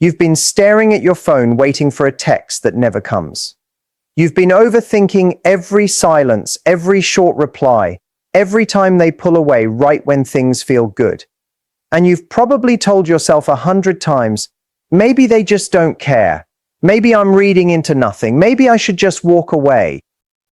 You've been staring at your phone waiting for a text that never comes. You've been overthinking every silence, every short reply, every time they pull away right when things feel good. And you've probably told yourself 100 times, maybe they just don't care. Maybe I'm reading into nothing. Maybe I should just walk away.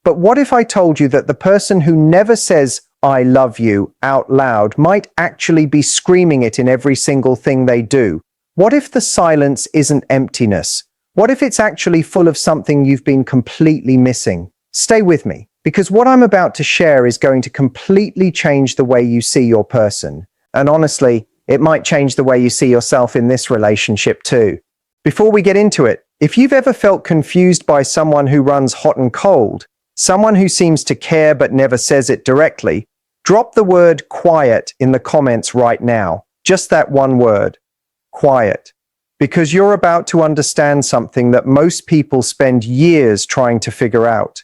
But what if I told you that the person who never says, I love you, out loud might actually be screaming it in every single thing they do? What if the silence isn't emptiness? What if it's actually full of something you've been completely missing? Stay with me, because what I'm about to share is going to completely change the way you see your person. And honestly, it might change the way you see yourself in this relationship too. Before we get into it, if you've ever felt confused by someone who runs hot and cold, someone who seems to care but never says it directly, drop the word quiet in the comments right now. Just that one word, quiet. Because you're about to understand something that most people spend years trying to figure out.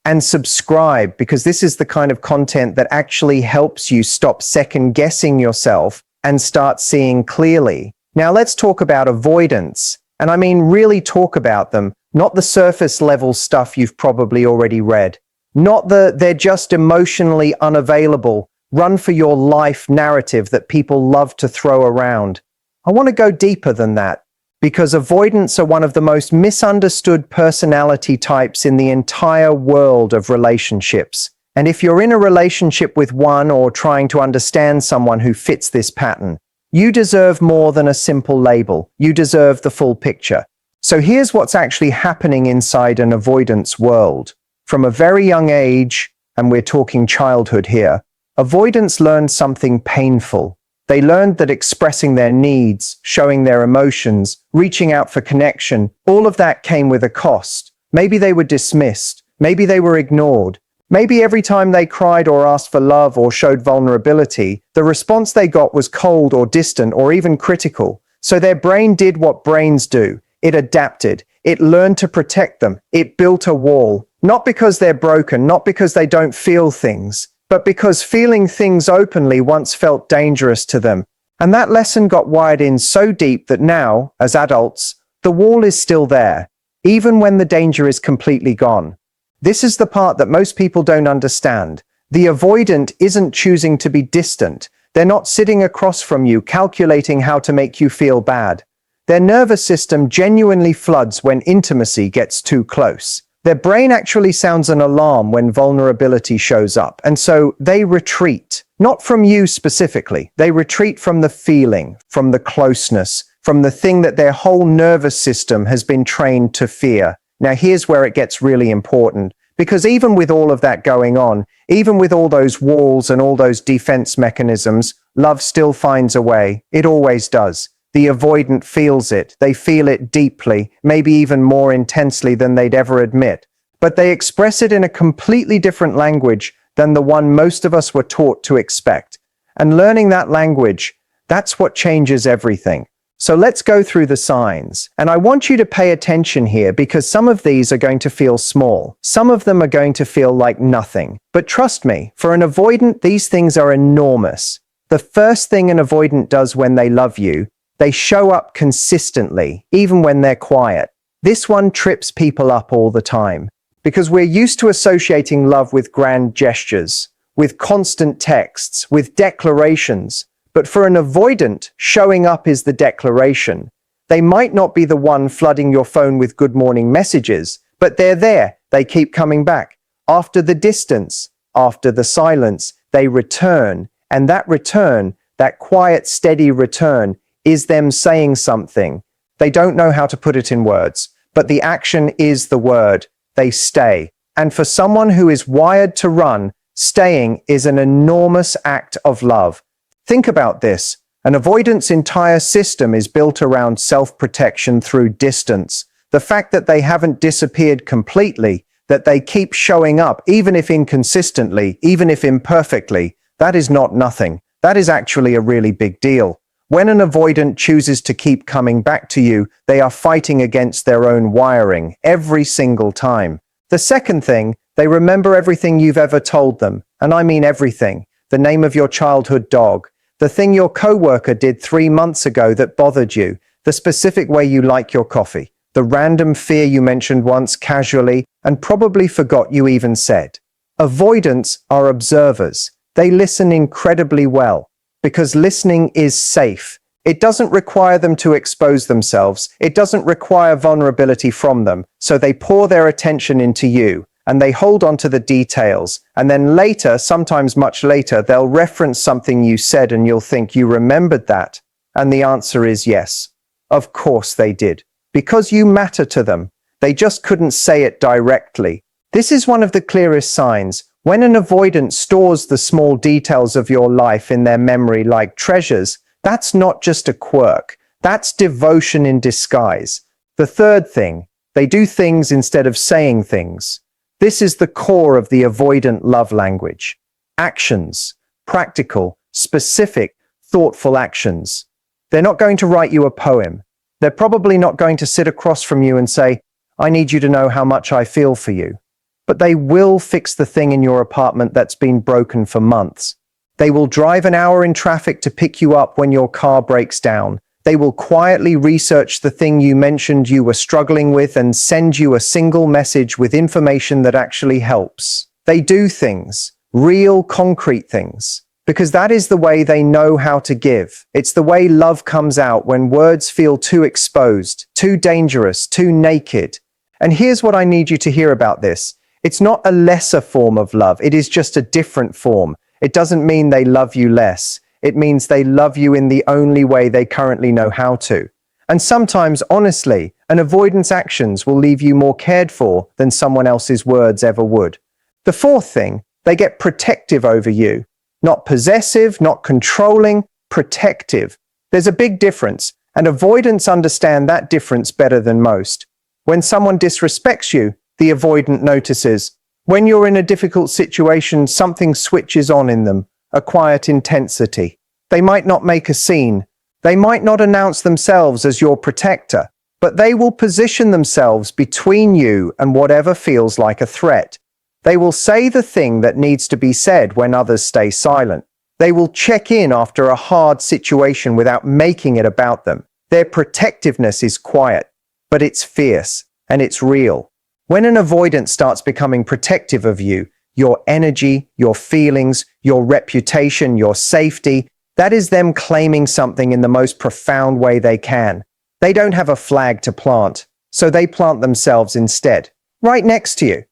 And subscribe, because this is the kind of content that actually helps you stop second-guessing yourself and start seeing clearly. Now let's talk about avoidance. And I mean really talk about them, not the surface-level stuff you've probably already read. Not the they're just emotionally unavailable, run-for-your-life narrative that people love to throw around. I want to go deeper than that, because avoidants are one of the most misunderstood personality types in the entire world of relationships. And if you're in a relationship with one or trying to understand someone who fits this pattern, you deserve more than a simple label. You deserve the full picture. So here's what's actually happening inside an avoidance world. From a very young age, and we're talking childhood here, avoidants learned something painful. They learned that expressing their needs, showing their emotions, reaching out for connection, all of that came with a cost. Maybe they were dismissed. Maybe they were ignored. Maybe every time they cried or asked for love or showed vulnerability, the response they got was cold or distant or even critical. So their brain did what brains do. It adapted. It learned to protect them. It built a wall. Not because they're broken, not because they don't feel things, but because feeling things openly once felt dangerous to them. And that lesson got wired in so deep that now, as adults, the wall is still there, even when the danger is completely gone. This is the part that most people don't understand. The avoidant isn't choosing to be distant. They're not sitting across from you, calculating how to make you feel bad. Their nervous system genuinely floods when intimacy gets too close. Their brain actually sounds an alarm when vulnerability shows up, and so they retreat. Not from you specifically. They retreat from the feeling, from the closeness, from the thing that their whole nervous system has been trained to fear. Now here's where it gets really important, because even with all of that going on, even with all those walls and all those defense mechanisms, love still finds a way. It always does. The avoidant feels it. They feel it deeply, maybe even more intensely than they'd ever admit. But they express it in a completely different language than the one most of us were taught to expect. And learning that language, that's what changes everything. So let's go through the signs. And I want you to pay attention here, because some of these are going to feel small. Some of them are going to feel like nothing. But trust me, for an avoidant, these things are enormous. The first thing an avoidant does when they love you, they show up consistently, even when they're quiet. This one trips people up all the time, because we're used to associating love with grand gestures, with constant texts, with declarations. But for an avoidant, showing up is the declaration. They might not be the one flooding your phone with good morning messages, but they're there. They keep coming back. After the distance, after the silence, they return. And that return, that quiet, steady return, is them saying something. They don't know how to put it in words, but the action is the word. They stay. And for someone who is wired to run, staying is an enormous act of love. Think about this. An avoidant's entire system is built around self-protection through distance. The fact that they haven't disappeared completely, that they keep showing up, even if inconsistently, even if imperfectly, that is not nothing. That is actually a really big deal. When an avoidant chooses to keep coming back to you, they are fighting against their own wiring every single time. The second thing, they remember everything you've ever told them. And I mean everything. The name of your childhood dog. The thing your coworker did 3 months ago that bothered you. the specific way you like your coffee, the random fear you mentioned once casually and probably forgot you even said. Avoidants are observers. They listen incredibly well because listening is safe. It doesn't require them to expose themselves. It doesn't require vulnerability from them. So they pour their attention into you and they hold on to the details. And then later, sometimes much later, they'll reference something you said and you'll think you remembered that. And the answer is yes. Of course they did. Because you matter to them. They just couldn't say it directly. This is one of the clearest signs. When an avoidant stores the small details of your life in their memory like treasures, that's not just a quirk. That's devotion in disguise. The third thing, they do things instead of saying things. This is the core of the avoidant love language. Actions. Practical, specific, thoughtful actions. They're not going to write you a poem. They're probably not going to sit across from you and say, "I need you to know how much I feel for you." But they will fix the thing in your apartment that's been broken for months. They will drive an hour in traffic to pick you up when your car breaks down. They will quietly research the thing you mentioned you were struggling with and send you a single message with information that actually helps. They do things, real concrete things, because that is the way they know how to give. It's the way love comes out when words feel too exposed, too dangerous, too naked. And here's what I need you to hear about this. It's not a lesser form of love. It is just a different form. It doesn't mean they love you less. It means they love you in the only way they currently know how to. And sometimes, honestly, an avoidance actions will leave you more cared for than someone else's words ever would. The fourth thing, they get protective over you. Not possessive, not controlling, protective. There's a big difference, and avoidants understand that difference better than most. When someone disrespects you, the avoidant notices. When you're in a difficult situation, something switches on in them, a quiet intensity. They might not make a scene. They might not announce themselves as your protector, but they will position themselves between you and whatever feels like a threat. They will say the thing that needs to be said when others stay silent. They will check in after a hard situation without making it about them. Their protectiveness is quiet, but it's fierce and it's real. When an avoidant starts becoming protective of you, your energy, your feelings, your reputation, your safety, that is them claiming something in the most profound way they can. They don't have a flag to plant, so they plant themselves instead, right next to you.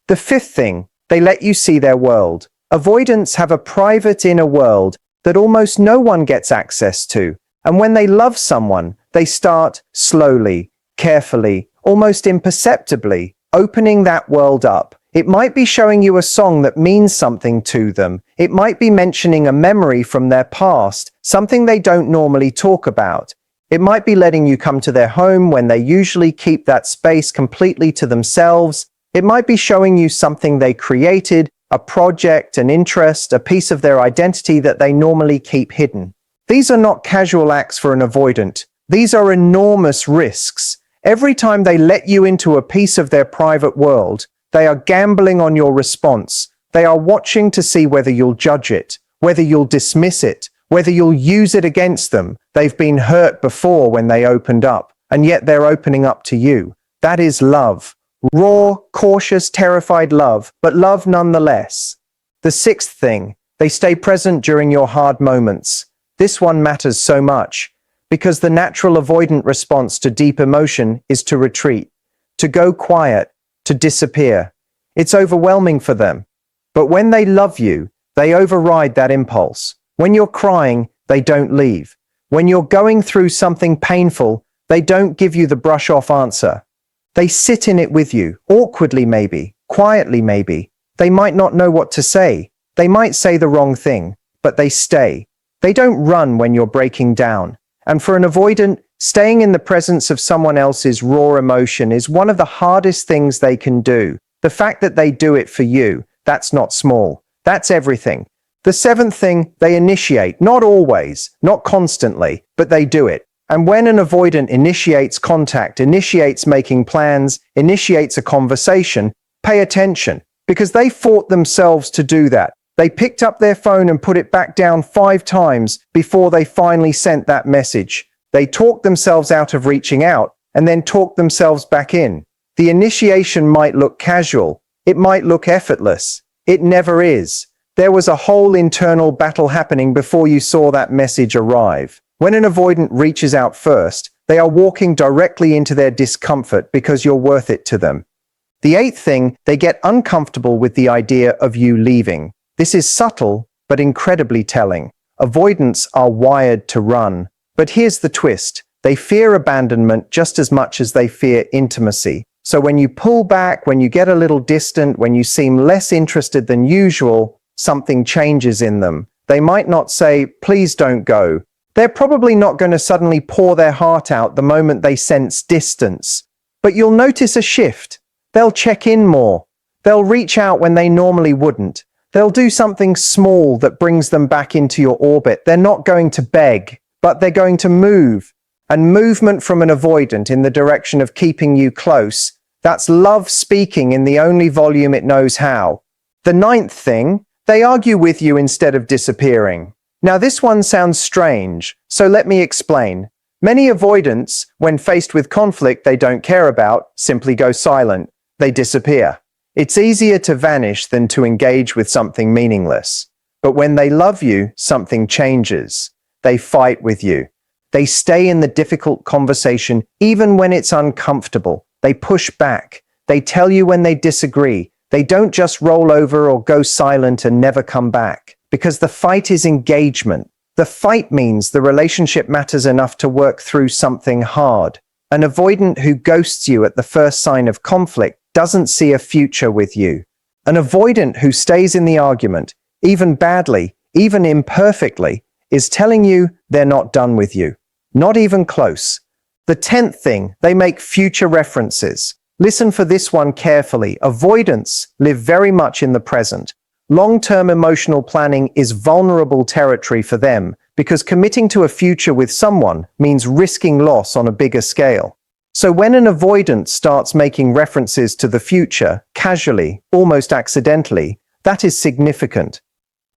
The fifth thing, they let you see their world. Avoidants have a private inner world that almost no one gets access to. And when they love someone, they start slowly, carefully, almost imperceptibly, opening that world up. It might be showing you a song that means something to them. It might be mentioning a memory from their past, something they don't normally talk about. It might be letting you come to their home when they usually keep that space completely to themselves. It might be showing you something they created, a project, an interest, a piece of their identity that they normally keep hidden. These are not casual acts for an avoidant. These are enormous risks. Every time they let you into a piece of their private world, they are gambling on your response. They are watching to see whether you'll judge it, whether you'll dismiss it, whether you'll use it against them. They've been hurt before when they opened up, and yet they're opening up to you. That is love. Raw, cautious, terrified love, but love nonetheless. The sixth thing, they stay present during your hard moments. This one matters so much, because the natural avoidant response to deep emotion is to retreat, to go quiet, to disappear. It's overwhelming for them. But when they love you, they override that impulse. When you're crying, they don't leave. When you're going through something painful, they don't give you the brush-off answer. They sit in it with you, awkwardly maybe, quietly maybe. They might not know what to say. They might say the wrong thing, but they stay. They don't run when you're breaking down. And for an avoidant, staying in the presence of someone else's raw emotion is one of the hardest things they can do. The fact that they do it for you, that's not small. That's everything. The seventh thing, they initiate. Not always, not constantly, but they do it. And when an avoidant initiates contact, initiates making plans, initiates a conversation, pay attention, because they fought themselves to do that. They picked up their phone and put it back down 5 times before they finally sent that message. They talk themselves out of reaching out and then talk themselves back in. The initiation might look casual. It might look effortless. It never is. There was a whole internal battle happening before you saw that message arrive. When an avoidant reaches out first, they are walking directly into their discomfort because you're worth it to them. The eighth thing, they get uncomfortable with the idea of you leaving. This is subtle, but incredibly telling. Avoidants are wired to run. But here's the twist. They fear abandonment just as much as they fear intimacy. So when you pull back, when you get a little distant, when you seem less interested than usual, something changes in them. They might not say, "Please don't go." They're probably not going to suddenly pour their heart out the moment they sense distance. But you'll notice a shift. They'll check in more. They'll reach out when they normally wouldn't. They'll do something small that brings them back into your orbit. They're not going to beg, but they're going to move. And movement from an avoidant in the direction of keeping you close, that's love speaking in the only volume it knows how. The ninth thing, they argue with you instead of disappearing. Now this one sounds strange, so let me explain. Many avoidants, when faced with conflict they don't care about, simply go silent. They disappear. It's easier to vanish than to engage with something meaningless. But when they love you, something changes. They fight with you. They stay in the difficult conversation even when it's uncomfortable. They push back. They tell you when they disagree. They don't just roll over or go silent and never come back. Because the fight is engagement. The fight means the relationship matters enough to work through something hard. An avoidant who ghosts you at the first sign of conflict doesn't see a future with you. An avoidant who stays in the argument, even badly, even imperfectly, is telling you they're not done with you. Not even close. The 10th thing, they make future references. Listen for this one carefully. Avoidants live very much in the present. Long-term emotional planning is vulnerable territory for them because committing to a future with someone means risking loss on a bigger scale. So when an avoidant starts making references to the future, casually, almost accidentally, that is significant.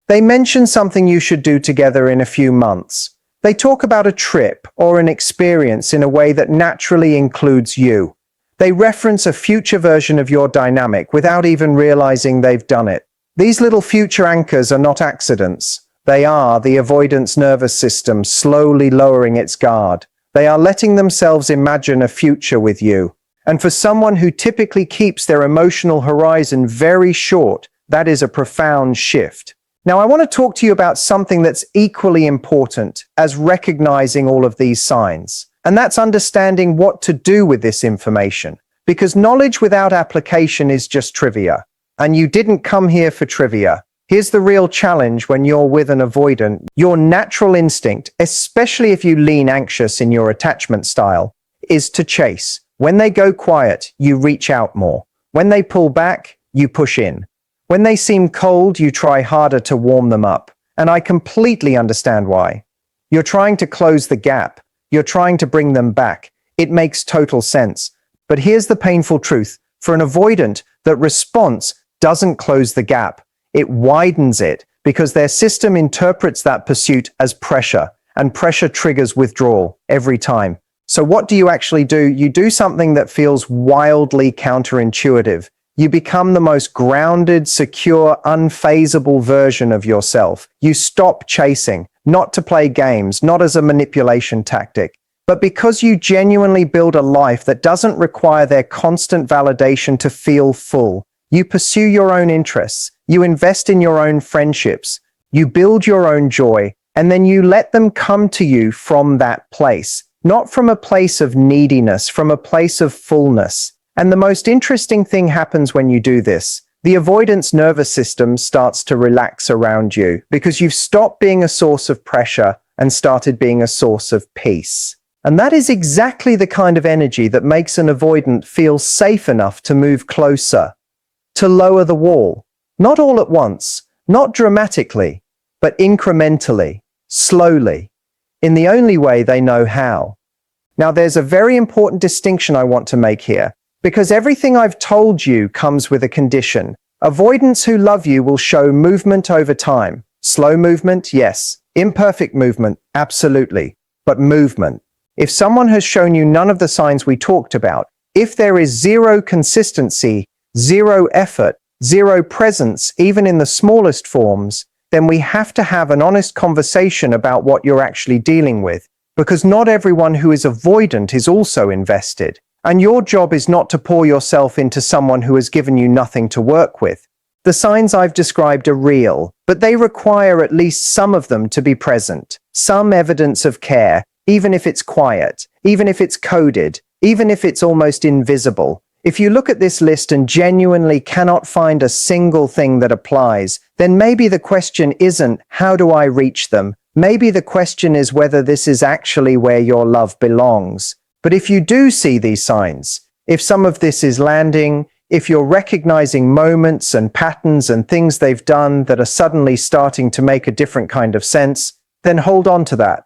They mention something you should do together in a few months. They talk about a trip or an experience in a way that naturally includes you. They reference a future version of your dynamic without even realizing they've done it. These little future anchors are not accidents. They are the avoidance nervous system slowly lowering its guard. They are letting themselves imagine a future with you. And for someone who typically keeps their emotional horizon very short, that is a profound shift. Now, I want to talk to you about something that's equally important as recognizing all of these signs. And that's understanding what to do with this information. Because knowledge without application is just trivia. And you didn't come here for trivia. Here's the real challenge when you're with an avoidant. Your natural instinct, especially if you lean anxious in your attachment style, is to chase. When they go quiet, you reach out more. When they pull back, you push in. When they seem cold, you try harder to warm them up. And I completely understand why. You're trying to close the gap. You're trying to bring them back. It makes total sense. But here's the painful truth. For an avoidant, that response doesn't close the gap. It widens it because their system interprets that pursuit as pressure, and pressure triggers withdrawal every time. So what do you actually do? You do something that feels wildly counterintuitive. You become the most grounded, secure, unfazable version of yourself. You stop chasing, not to play games, not as a manipulation tactic, but because you genuinely build a life that doesn't require their constant validation to feel full. You pursue your own interests, you invest in your own friendships, you build your own joy, and then you let them come to you from that place, not from a place of neediness, from a place of fullness. And the most interesting thing happens when you do this. The avoidance nervous system starts to relax around you because you've stopped being a source of pressure and started being a source of peace. And that is exactly the kind of energy that makes an avoidant feel safe enough to move closer, to lower the wall, not all at once, not dramatically, but incrementally, slowly, in the only way they know how. Now, there's a very important distinction I want to make here, because everything I've told you comes with a condition. Avoidants who love you will show movement over time. Slow movement, yes. Imperfect movement, absolutely. But movement. If someone has shown you none of the signs we talked about, if there is zero consistency, zero effort, zero presence, even in the smallest forms, then we have to have an honest conversation about what you're actually dealing with, because not everyone who is avoidant is also invested. And your job is not to pour yourself into someone who has given you nothing to work with. The signs I've described are real, but they require at least some of them to be present. Some evidence of care, even if it's quiet, even if it's coded, even if it's almost invisible. If you look at this list and genuinely cannot find a single thing that applies, then maybe the question isn't, how do I reach them? Maybe the question is whether this is actually where your love belongs. But if you do see these signs, if some of this is landing, if you're recognizing moments and patterns and things they've done that are suddenly starting to make a different kind of sense, then hold on to that.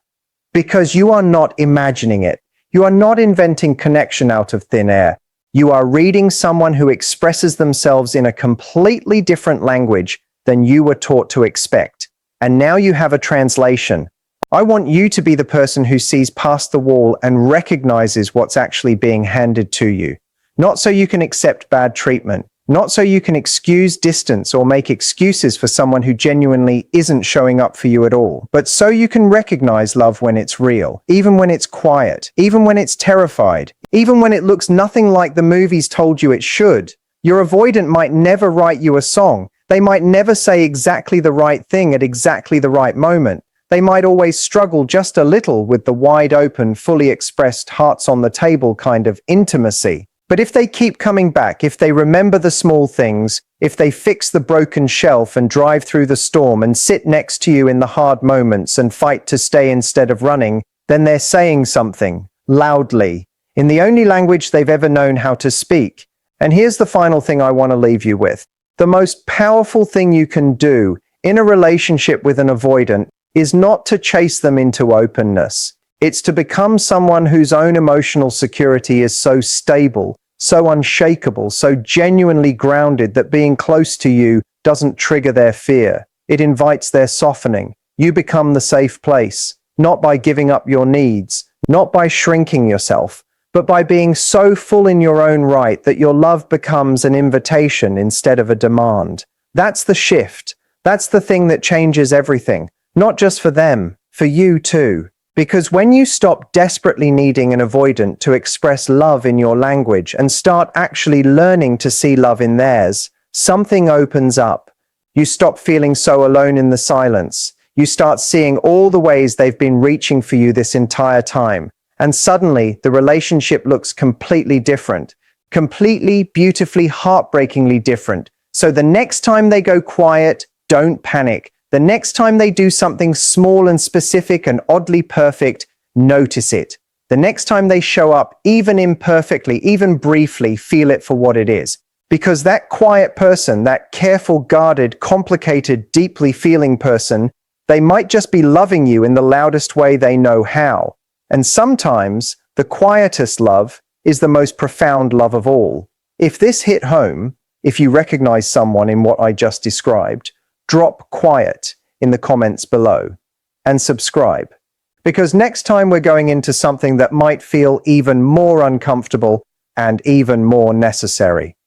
Because you are not imagining it. You are not inventing connection out of thin air. You are reading someone who expresses themselves in a completely different language than you were taught to expect. And now you have a translation. I want you to be the person who sees past the wall and recognizes what's actually being handed to you. Not so you can accept bad treatment, not so you can excuse distance or make excuses for someone who genuinely isn't showing up for you at all, but so you can recognize love when it's real, even when it's quiet, even when it's terrified, even when it looks nothing like the movies told you it should. Your avoidant might never write you a song. They might never say exactly the right thing at exactly the right moment. They might always struggle just a little with the wide open, fully expressed, hearts on the table kind of intimacy. But if they keep coming back, if they remember the small things, if they fix the broken shelf and drive through the storm and sit next to you in the hard moments and fight to stay instead of running, then they're saying something, loudly, in the only language they've ever known how to speak. And here's the final thing I want to leave you with. The most powerful thing you can do in a relationship with an avoidant is not to chase them into openness. It's to become someone whose own emotional security is so stable, so unshakable, so genuinely grounded that being close to you doesn't trigger their fear. It invites their softening. You become the safe place, not by giving up your needs, not by shrinking yourself, but by being so full in your own right that your love becomes an invitation instead of a demand. That's the shift. That's the thing that changes everything, not just for them, for you too. Because when you stop desperately needing an avoidant to express love in your language and start actually learning to see love in theirs, something opens up. You stop feeling so alone in the silence. You start seeing all the ways they've been reaching for you this entire time. And suddenly, the relationship looks completely different. Completely, beautifully, heartbreakingly different. So the next time they go quiet, don't panic. The next time they do something small and specific and oddly perfect, notice it. The next time they show up, even imperfectly, even briefly, feel it for what it is. Because that quiet person, that careful, guarded, complicated, deeply feeling person, they might just be loving you in the loudest way they know how. And sometimes, the quietest love is the most profound love of all. If this hit home, if you recognize someone in what I just described, drop quiet in the comments below and subscribe. Because next time we're going into something that might feel even more uncomfortable and even more necessary.